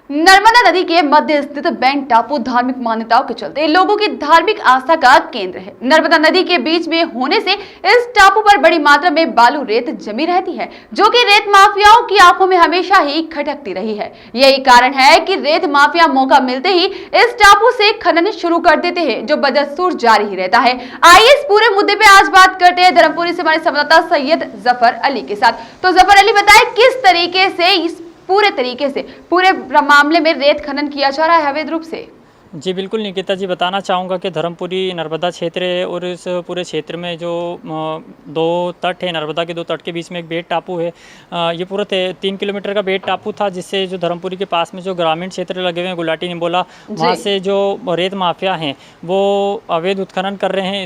नर्मदा नदी के मध्य स्थित बेंट टापू धार्मिक मान्यताओं के चलते लोगों की धार्मिक आस्था का केंद्र है। नर्मदा नदी के बीच में होने से इस टापू पर बड़ी मात्रा में बालू रेत जमी रहती है, जो कि रेत माफियाओं की आंखों में हमेशा ही खटकती रही है। यही कारण है कि रेत माफिया मौका मिलते ही इस टापू से खनन शुरू कर देते हैं, जो बदस्तूर जारी ही रहता है। आइए इस पूरे मुद्दे पे आज बात करते हैं धर्मपुरी से हमारे संवाददाता सैयद जफर अली के साथ। तो जफर अली, बताएं किस तरीके से इस पूरे मामले में रेत खनन किया जा रहा है अवैध रूप से? जी बिल्कुल निकिता जी, बताना चाहूँगा कि धर्मपुरी नर्मदा क्षेत्र है और इस पूरे क्षेत्र में जो दो तट है, नर्मदा के दो तट के बीच में एक बेट टापू है। ये पूरा 3 किलोमीटर का बेट टापू था, जिससे जो धर्मपुरी के पास में जो ग्रामीण क्षेत्र लगे हुए हैं, गुलाटी निम्बोला, वहाँ से जो रेत माफिया हैं वो अवैध उत्खनन कर रहे हैं।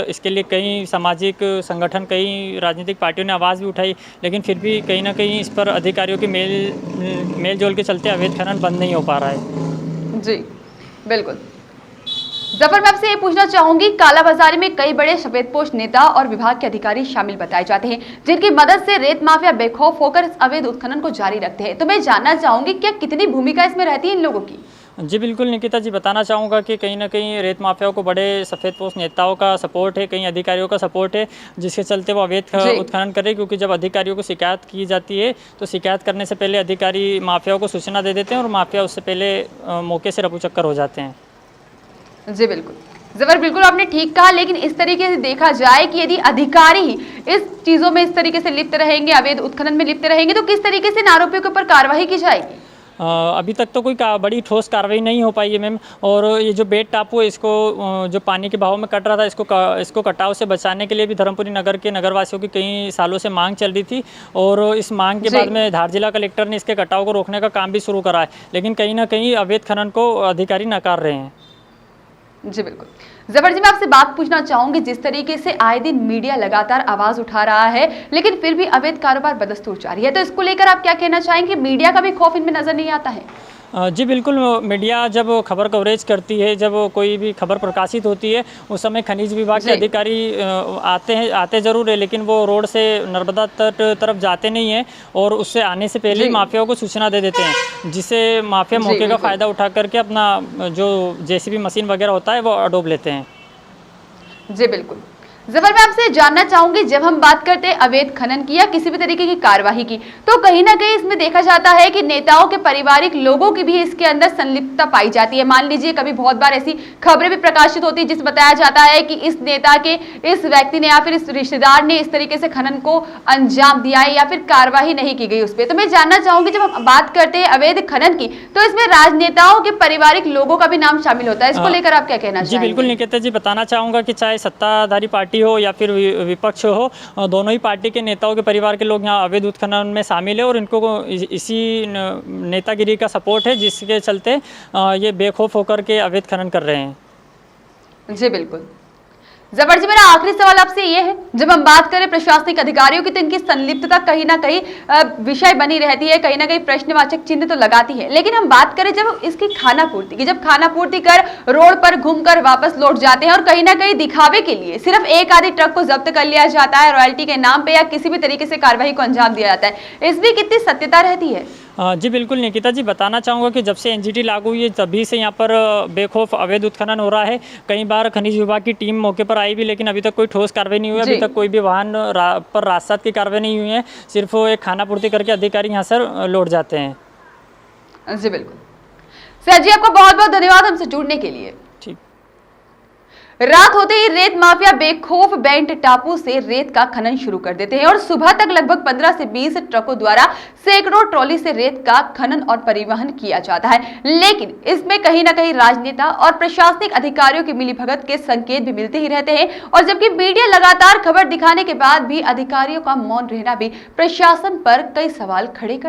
इसके लिए कई सामाजिक संगठन, कई राजनीतिक पार्टियों ने आवाज़ भी उठाई, लेकिन फिर भी कहीं ना कहीं इस पर अधिकारियों के मेल जोल के चलते अवैध खनन बंद नहीं हो पा रहा है। जी बिल्कुल। जफर, मैं आपसे ये पूछना चाहूंगी, कालाबाजारी में कई बड़े सफेदपोश नेता और विभाग के अधिकारी शामिल बताए जाते हैं, जिनकी मदद से रेत माफिया बेखौफ होकर इस अवैध उत्खनन को जारी रखते हैं। तो मैं जानना चाहूंगी क्या कितनी भूमिका इसमें रहती है इन लोगों की? जी बिल्कुल निकिता जी, बताना चाहूँगा कि कहीं ना कहीं रेत माफियाओं को बड़े सफ़ेदपोश नेताओं का सपोर्ट है, कई अधिकारियों का सपोर्ट है, जिसके चलते वो अवैध उत्खनन कर रहे हैं। क्योंकि जब अधिकारियों को शिकायत की जाती है तो शिकायत करने से पहले अधिकारी माफियाओं को सूचना दे देते हैं और माफिया उससे पहले मौके से रफू चक्कर हो जाते हैं। जी बिल्कुल जबर, बिल्कुल आपने ठीक कहा, लेकिन इस तरीके से देखा जाए कि यदि अधिकारी ही इस चीज़ों में इस तरीके से लिप्त रहेंगे, अवैध उत्खनन में लिप्त रहेंगे, तो किस तरीके से इन आरोपियों के ऊपर कार्रवाई की जाएगी? अभी तक तो कोई बड़ी ठोस कार्रवाई नहीं हो पाई है मैम। और ये जो बेट टापू है, इसको जो पानी के बहाव में कट रहा था, इसको कटाव से बचाने के लिए भी धर्मपुरी नगर के नगरवासियों की कई सालों से मांग चल रही थी। और इस मांग के बाद में धार जिला कलेक्टर ने इसके कटाव को रोकने का काम भी शुरू करा है, लेकिन कहीं ना कहीं अवैध खनन को अधिकारी नकार रहे हैं। जी बिल्कुल। जबर जी, मैं आपसे बात पूछना चाहूंगी, जिस तरीके से आए दिन मीडिया लगातार आवाज उठा रहा है, लेकिन फिर भी अवैध कारोबार बदस्तूर जारी है, तो इसको लेकर आप क्या कहना चाहेंगे? मीडिया का भी खौफ इनमें नजर नहीं आता है? जी बिल्कुल, मीडिया जब खबर कवरेज करती है, जब कोई भी खबर प्रकाशित होती है, उस समय खनिज विभाग के अधिकारी आते ज़रूर है, लेकिन वो रोड से नर्मदा तट तरफ जाते नहीं हैं और उससे आने से पहले ही माफियाओं को सूचना दे देते हैं, जिससे माफिया मौके का फ़ायदा उठा करके अपना जो जेसीबी मशीन वगैरह होता है वो अडोब लेते हैं। जी बिल्कुल। जबर, मैं आपसे जानना चाहूंगी, जब हम बात करते हैं अवैध खनन की या किसी भी तरीके की कार्यवाही की, तो कहीं ना कहीं इसमें देखा जाता है कि नेताओं के पारिवारिक लोगों की भी इसके अंदर संलिप्तता पाई जाती है। मान लीजिए कभी बहुत बार ऐसी खबरें भी प्रकाशित होती है जिस बताया जाता है कि इस नेता के इस व्यक्ति ने या फिर इस रिश्तेदार ने इस तरीके से खनन को अंजाम दिया है या फिर कार्यवाही नहीं की गई उस पर। तो मैं जानना चाहूंगी, जब हम बात करते हैं अवैध खनन की, तो इसमें राजनेताओं के पारिवारिक लोगों का भी नाम शामिल होता है, इसको लेकर आप क्या कहना चाहेंगे? जी बिल्कुल निकिता जी, बताना चाहूँगा कि चाहे सत्ताधारी पार्टी हो या फिर विपक्ष हो, दोनों ही पार्टी के नेताओं के परिवार के लोग यहाँ अवैध उत्खनन में शामिल है और इनको इसी नेतागिरी का सपोर्ट है, जिसके चलते ये बेखौफ होकर के अवैध खनन कर रहे हैं। जी बिल्कुल। जबर जी, मेरा आखिरी सवाल आपसे ये है, जब हम बात करें प्रशासनिक अधिकारियों की, तो इनकी संलिप्तता कहीं ना कहीं विषय बनी रहती है, कहीं ना कहीं प्रश्नवाचक चिन्ह तो लगाती है, लेकिन हम बात करें जब इसकी खानापूर्ति की, जब खानापूर्ति कर रोड पर घूमकर वापस लौट जाते हैं और कहीं ना कहीं दिखावे के लिए सिर्फ एक आधी ट्रक को जब्त कर लिया जाता है रॉयल्टी के नाम पे, या किसी भी तरीके से कार्यवाही को अंजाम दिया जाता है, इसमें कितनी सत्यता रहती है? जी बिल्कुल निकिता जी, बताना चाहूँगा कि जब से एनजीटी लागू हुई है तभी से यहाँ पर बेखौफ अवैध उत्खनन हो रहा है। कई बार खनिज विभाग की टीम मौके पर आई भी, लेकिन अभी तक कोई ठोस कार्रवाई नहीं हुई है। अभी तक कोई भी वाहन पर राजसात की कार्रवाई नहीं हुई है, सिर्फ एक खानापूर्ति करके अधिकारी यहाँ से लौट जाते हैं। जी बिल्कुल। सर जी, आपका बहुत बहुत धन्यवाद हमसे जुड़ने के लिए। ठीक। रात होते ही रेत माफिया बेखौफ बेंट टापू से रेत का खनन शुरू कर देते हैं और सुबह तक लगभग 15 से 20 ट्रकों द्वारा सैकड़ों ट्रॉली से रेत का खनन और परिवहन किया जाता है। लेकिन इसमें कहीं ना कहीं राजनेता और प्रशासनिक अधिकारियों की मिलीभगत के संकेत भी मिलते ही रहते हैं, और जबकि मीडिया लगातार खबर दिखाने के बाद भी अधिकारियों का मौन रहना भी प्रशासन पर कई सवाल खड़े कर